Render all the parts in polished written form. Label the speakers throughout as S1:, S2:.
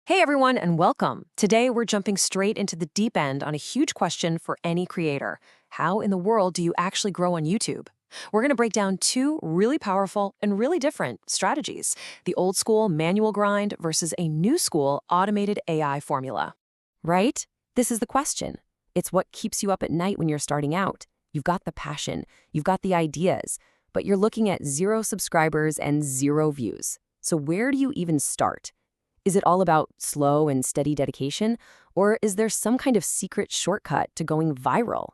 S1: Hey everyone, and welcome. Today we're jumping straight into the deep end on a huge question for any creator. How in the world do you actually grow on YouTube? We're going to break down two really powerful and really different strategies: the old school manual grind versus a new school automated AI formula. Right? This is the question. It's what keeps you up at night when you're starting out. You've got the passion, you've got the ideas, but you're looking at 0 subscribers and 0 views. So where do you even start? Is it all about slow and steady dedication, or is there some kind of secret shortcut to going viral?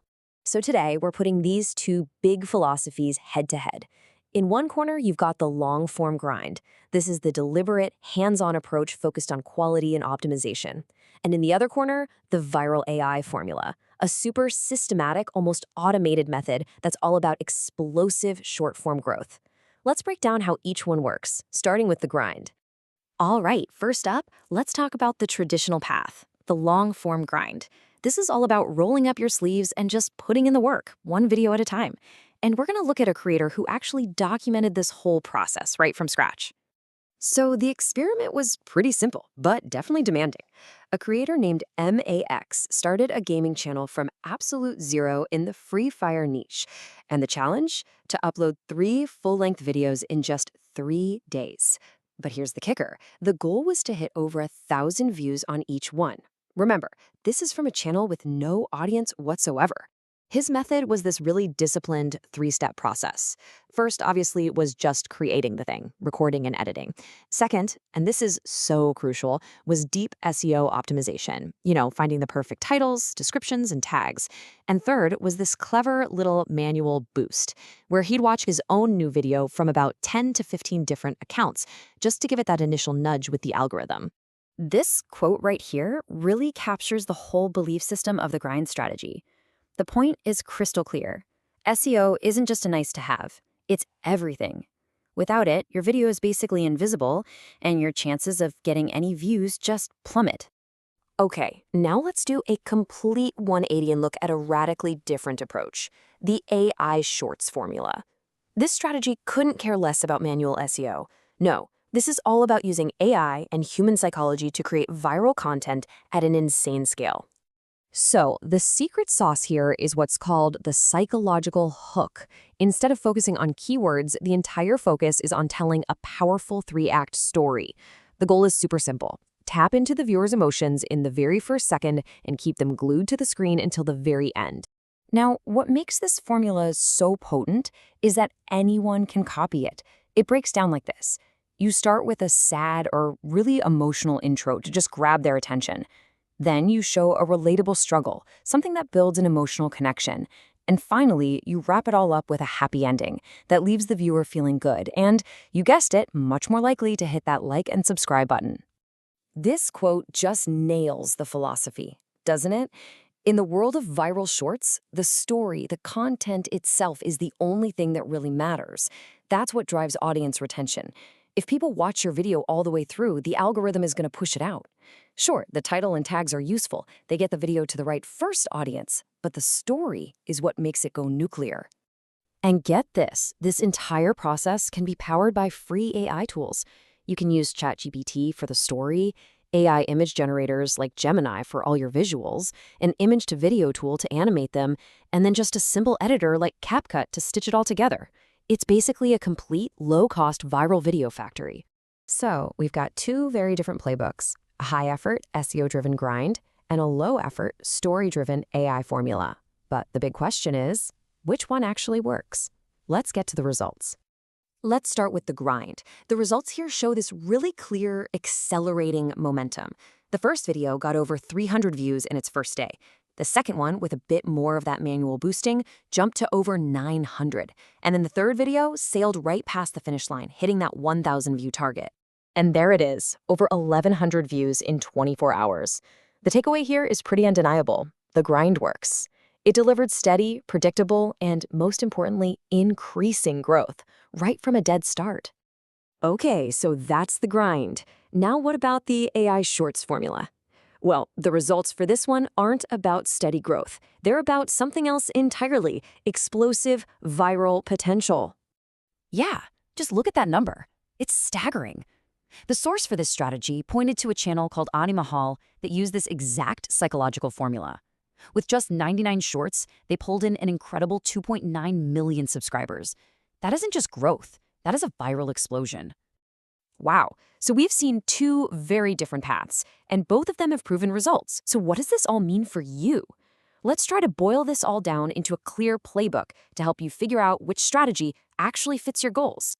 S1: So today, we're putting these two big philosophies head to head. In one corner, you've got the long-form grind. This is the deliberate, hands-on approach focused on quality and optimization. And in the other corner, the viral AI formula, a super systematic, almost automated method that's all about explosive short-form growth. Let's break down how each one works, starting with the grind. All right, first up, let's talk about the traditional path, the long-form grind. This is all about rolling up your sleeves and just putting in the work, one video at a time. And we're going to look at a creator who actually documented this whole process right from scratch. So the experiment was pretty simple, but definitely demanding. A creator named MAX started a gaming channel from absolute zero in the Free Fire niche. And the challenge? To upload 3 full-length videos in just 3 days. But here's the kicker. The goal was to hit over 1,000 views on each one. Remember, this is from a channel with no audience whatsoever. His method was this really disciplined 3-step process. First, obviously, was just creating the thing, recording and editing. Second, and this is so crucial, was deep SEO optimization. Finding the perfect titles, descriptions, and tags. And third was this clever little manual boost, where he'd watch his own new video from about 10 to 15 different accounts, just to give it that initial nudge with the algorithm. This quote right here really captures the whole belief system of the grind strategy. The point is crystal clear. SEO isn't just a nice to have, it's everything. Without it, your video is basically invisible, and your chances of getting any views just plummet. Okay, now let's do a complete 180 and look at a radically different approach: the AI Shorts formula. This strategy couldn't care less about manual SEO. No, this is all about using AI and human psychology to create viral content at an insane scale. So, the secret sauce here is what's called the psychological hook. Instead of focusing on keywords, the entire focus is on telling a powerful 3-act story. The goal is super simple. Tap into the viewer's emotions in the very first second and keep them glued to the screen until the very end. Now, what makes this formula so potent is that anyone can copy it. It breaks down like this. You start with a sad or really emotional intro to just grab their attention. Then you show a relatable struggle, something that builds an emotional connection. And finally, you wrap it all up with a happy ending that leaves the viewer feeling good and, you guessed it, much more likely to hit that like and subscribe button. This quote just nails the philosophy, doesn't it? In the world of viral shorts, the story, the content itself is the only thing that really matters. That's what drives audience retention. If people watch your video all the way through, the algorithm is going to push it out. Sure, the title and tags are useful. They get the video to the right first audience, but the story is what makes it go nuclear. And get this entire process can be powered by free AI tools. You can use ChatGPT for the story, AI image generators like Gemini for all your visuals, an image-to-video tool to animate them, and then just a simple editor like CapCut to stitch it all together. It's basically a complete, low-cost viral video factory. So, we've got 2 very different playbooks: a high-effort, SEO-driven grind, and a low-effort, story-driven AI formula. But the big question is, which one actually works? Let's get to the results. Let's start with the grind. The results here show this really clear, accelerating momentum. The first video got over 300 views in its first day. The second one, with a bit more of that manual boosting, jumped to over 900. And then the third video sailed right past the finish line, hitting that 1,000 view target. And there it is, over 1,100 views in 24 hours. The takeaway here is pretty undeniable. The grind works. It delivered steady, predictable, and most importantly, increasing growth, right from a dead start. Okay, so that's the grind. Now what about the AI Shorts formula? Well, the results for this one aren't about steady growth. They're about something else entirely: explosive, viral potential. Yeah, just look at that number. It's staggering.
S2: The source for this strategy pointed to a channel called Ani Mahal that used this exact psychological formula. With just 99 shorts, they pulled in an incredible 2.9 million subscribers. That isn't just growth, that is a viral explosion.
S1: Wow. So we've seen two very different paths, and both of them have proven results. So what does this all mean for you? Let's try to boil this all down into a clear playbook to help you figure out which strategy actually fits your goals.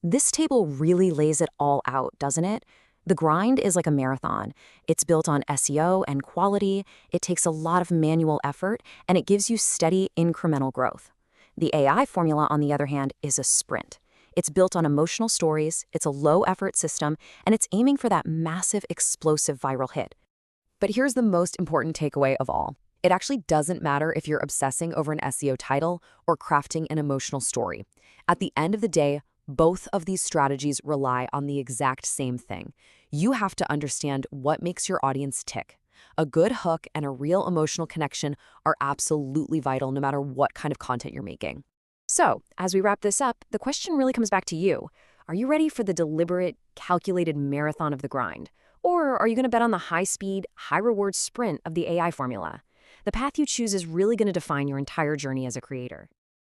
S1: This table really lays it all out, doesn't it? The grind is like a marathon. It's built on SEO and quality, it takes a lot of manual effort, and it gives you steady incremental growth. The AI formula, on the other hand, is a sprint. It's built on emotional stories, it's a low-effort system, and it's aiming for that massive, explosive viral hit. But here's the most important takeaway of all. It actually doesn't matter if you're obsessing over an SEO title or crafting an emotional story. At the end of the day, both of these strategies rely on the exact same thing. You have to understand what makes your audience tick. A good hook and a real emotional connection are absolutely vital no matter what kind of content you're making. So, as we wrap this up, the question really comes back to you. Are you ready for the deliberate, calculated marathon of the grind? Or are you going to bet on the high-speed, high-reward sprint of the AI formula? The path you choose is really going to define your entire journey as a creator.